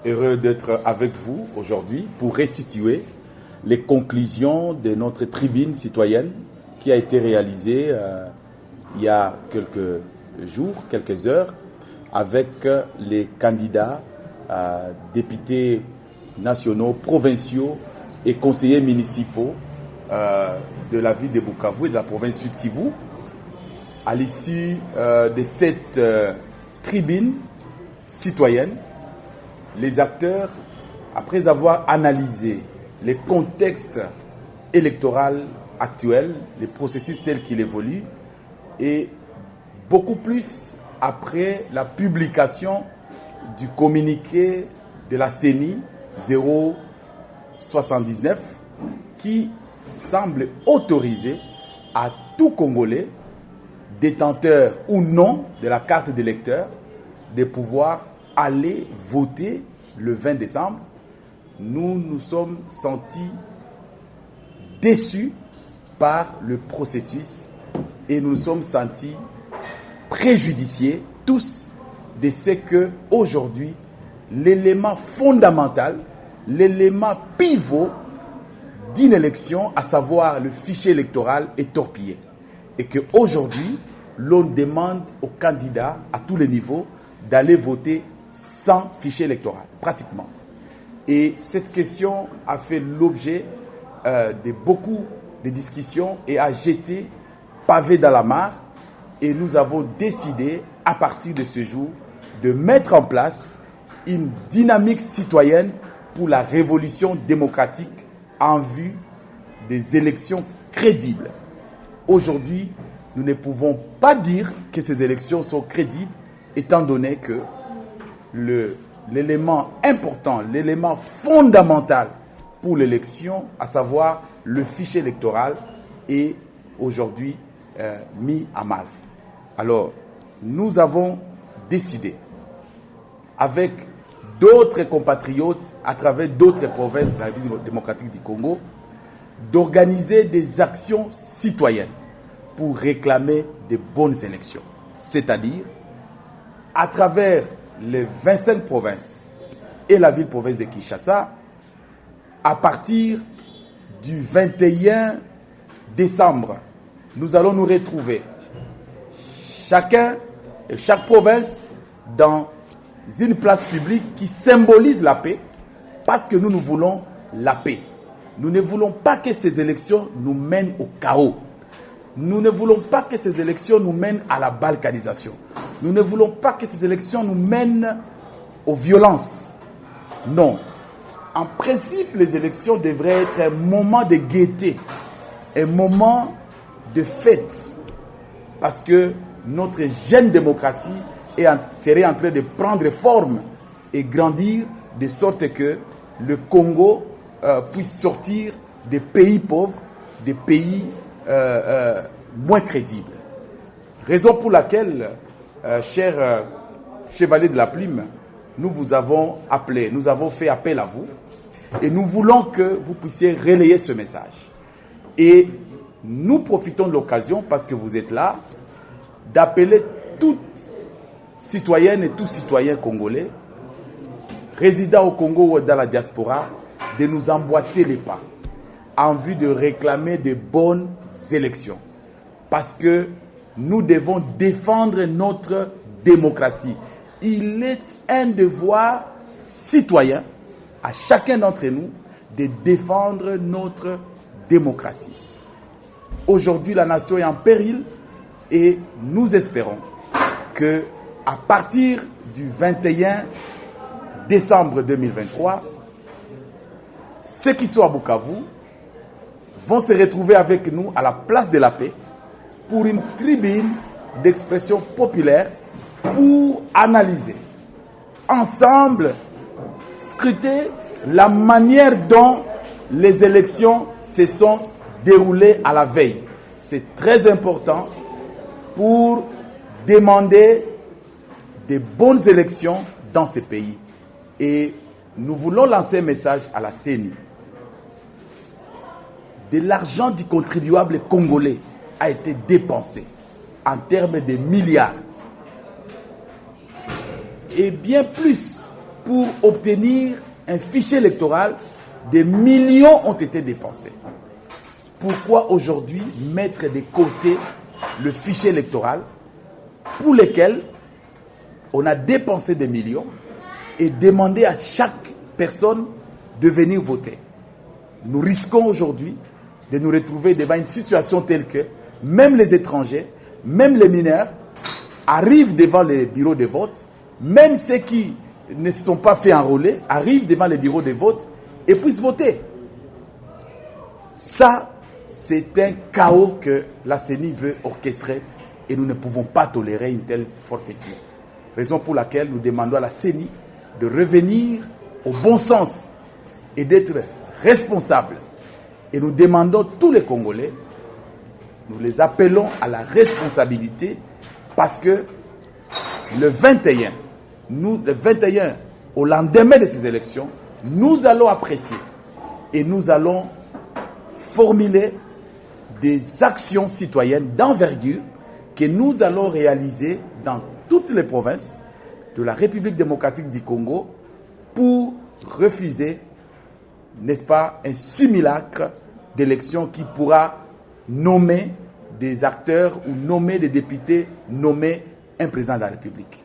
Heureux d'être avec vous aujourd'hui pour restituer les conclusions de notre tribune citoyenne qui a été réalisée il y a quelques jours, quelques heures, avec les candidats députés nationaux, provinciaux et conseillers municipaux de la ville de Bukavu et de la province Sud Kivu. À l'issue de cette tribune citoyenne, les acteurs, après avoir analysé les contextes électoraux actuels, les processus tels qu'ils évoluent, et beaucoup plus après la publication du communiqué de la CENI 079 qui semble autoriser à tout Congolais, détenteur ou non de la carte d'électeur, de pouvoir aller voter le 20 décembre, nous nous sommes sentis déçus par le processus et nous nous sommes sentis préjudiciés tous de ce que aujourd'hui l'élément fondamental, l'élément pivot d'une élection, à savoir le fichier électoral, est torpillé. Et qu'aujourd'hui, l'on demande aux candidats à tous les niveaux d'aller voter sans fichier électoral, pratiquement. Et cette question a fait l'objet de beaucoup de discussions et a jeté pavé dans la mare. Et nous avons décidé, à partir de ce jour, de mettre en place une dynamique citoyenne pour la révolution démocratique en vue des élections crédibles. Aujourd'hui, nous ne pouvons pas dire que ces élections sont crédibles, étant donné que l'élément important, l'élément fondamental pour l'élection, à savoir le fichier électoral, est aujourd'hui mis à mal. Alors, nous avons décidé, avec d'autres compatriotes à travers d'autres provinces de la République démocratique du Congo, d'organiser des actions citoyennes pour réclamer de bonnes élections. C'est-à-dire, à travers les 25 provinces et la ville-province de Kinshasa, à partir du 21 décembre, nous allons nous retrouver, chacun et chaque province, dans une place publique qui symbolise la paix, parce que nous voulons la paix. Nous ne voulons pas que ces élections nous mènent au chaos. Nous ne voulons pas que ces élections nous mènent à la balkanisation. Nous ne voulons pas que ces élections nous mènent aux violences. Non. En principe, les élections devraient être un moment de gaieté, un moment de fête, parce que notre jeune démocratie serait en train de prendre forme et grandir de sorte que le Congo puisse sortir des pays pauvres, des pays moins crédibles. Raison pour laquelle, cher chevalier de la plume, nous vous avons appelé, nous avons fait appel à vous et nous voulons que vous puissiez relayer ce message. Et nous profitons de l'occasion, parce que vous êtes là, d'appeler toutes citoyennes et tous citoyens congolais, résidant au Congo ou dans la diaspora, de nous emboîter les pas en vue de réclamer de bonnes élections. Parce que nous devons défendre notre démocratie. Il est un devoir citoyen à chacun d'entre nous de défendre notre démocratie. Aujourd'hui, la nation est en péril et nous espérons que à partir du 21 décembre 2023, ceux qui sont à Bukavu vont se retrouver avec nous à la place de la paix pour une tribune d'expression populaire pour analyser ensemble, scruter la manière dont les élections se sont déroulées à la veille. C'est très important pour demander de bonnes élections dans ce pays. Et nous voulons lancer un message à la CENI. De l'argent du contribuable congolais a été dépensé en termes de milliards. Et bien plus pour obtenir un fichier électoral, des millions ont été dépensés. Pourquoi aujourd'hui mettre de côté le fichier électoral pour lequel on a dépensé des millions et demander à chaque personne de venir voter? Nous risquons aujourd'hui de nous retrouver devant une situation telle que même les étrangers, même les mineurs arrivent devant les bureaux de vote, même ceux qui ne se sont pas fait enrôler arrivent devant les bureaux de vote et puissent voter. Ça, c'est un chaos que la CENI veut orchestrer et nous ne pouvons pas tolérer une telle forfaiture. Raison pour laquelle nous demandons à la CENI de revenir au bon sens et d'être responsable. Et nous demandons tous les Congolais, nous les appelons à la responsabilité parce que le 21, au lendemain de ces élections, nous allons apprécier et nous allons formuler des actions citoyennes d'envergure que nous allons réaliser dans toutes les provinces de la République démocratique du Congo pour refuser, n'est-ce pas, un simulacre d'élection qui pourra nommer des acteurs ou nommer des députés, nommer un président de la République.